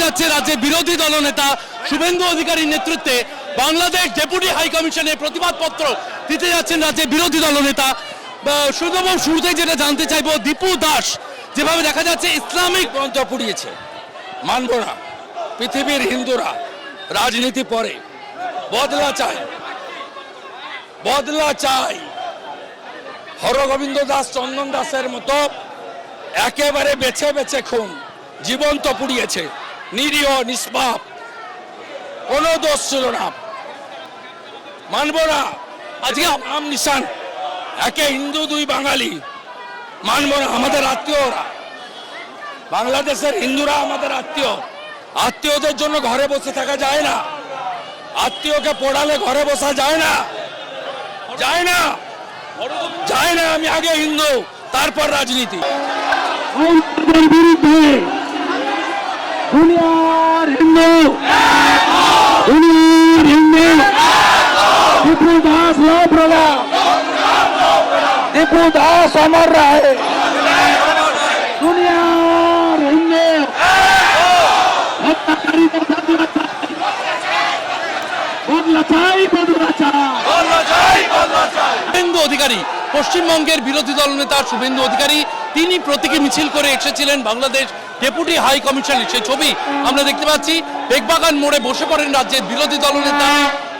যাচ্ছে রাজ্যের বিরোধী দলনেতা শুভেন্দু অধিকারীর নেতৃত্বে বাংলাদেশ ডেপুটি হাই কমিশনে প্রতিবাদপত্র দিতে যাচ্ছেন রাজ্যের বিরোধী দলনেতা। সুতরাং শুরুতেই যেটা জানতে চাইবো, দীপু দাস যেভাবে দেখা যাচ্ছে ইসলামিক গ্রন্থ পুড়িয়েছে, মানব না। পৃথিবীর হিন্দুরা রাজনীতি পরে বদলা চায়, বদলা চাই। হরগোবিন্দ দাস, চন্দন দাসের মতো একেবারে বেছে বেছে খুন, জীবন্ত পুড়িয়েছে, নিরীহ নিষ্পাপ, কোনো দোষ ছিল না। মানব না। আজকে নাম নিশান, একে হিন্দু দুই বাঙালি, মানব না। আমাদের আত্মীয়রা, বাংলাদেশের হিন্দুরা আমাদের আত্মীয়। আত্মীয়দের জন্য ঘরে বসে থাকা যায় না। আত্মীয়কে পড়ালে ঘরে বসা যায় না, যায় না, যায় না। আমি আগে হিন্দু, তারপর রাজনীতি। বিরুদ্ধে দুনিয়ার হিন্দু, দুনিয়ার হিন্দু দীপু দাস লৌপ্রদা, দীপু দাস অমর রাহে। দুনিয়ার হিন্দু হত্যাকারীদের বদলা চাই, বদলা চাই। শুভেন্দু অধিকারী, পশ্চিমবঙ্গের বিরোধী দলনেতা শুভেন্দু অধিকারী, তিনি প্রতীকী মিছিল করে এসেছিলেন বাংলাদেশ ডেপুটি হাই কমিশনে। সেই ছবি আমরা দেখতে পাচ্ছি। বেগবাগান মোড়ে বসে পড়েন রাজ্যের বিরোধী দলনেতা।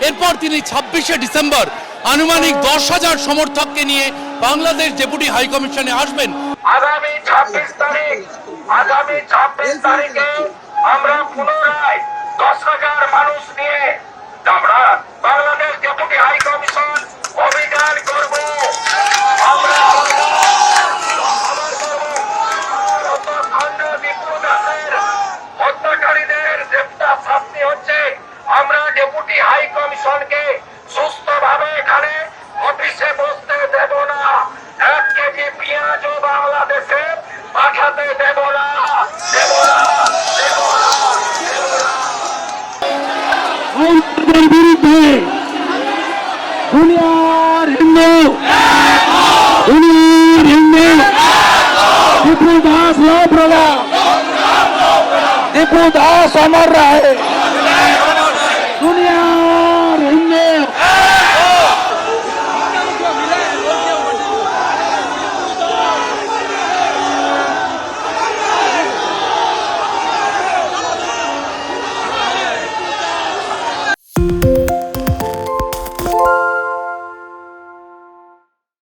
এরপর তিনি 26শে ডিসেম্বর আনুমানিক 10,000 সমর্থককে নিয়ে বাংলাদেশ ডেপুটি হাই কমিশনে আসবেন। আগামী 26 তারিখে আমরা পুনরায় 10,000 মানুষ নিয়ে আমরা বাংলাদেশ ডেপুটি হাই কমিশন অভিযান করব। আমরা দীপু দাসের হত্যাকারীদের গ্রেফতার শাস্তি হচ্ছে। আমরা ডেপুটি হাই কমিশনকে সুস্থভাবে এখানে অফিসে বসতে দেব না। 1 কেজি পেঁয়াজও বাংলাদেশে পাঠাতে দেব না, দেব না, দেব না। বিরুদ্ধে দুনিয়ার হিন্দু, দুনিয়ার হিন্দু দীপু দাস লৌপ্রদা, দীপু দাস অমর রাহে।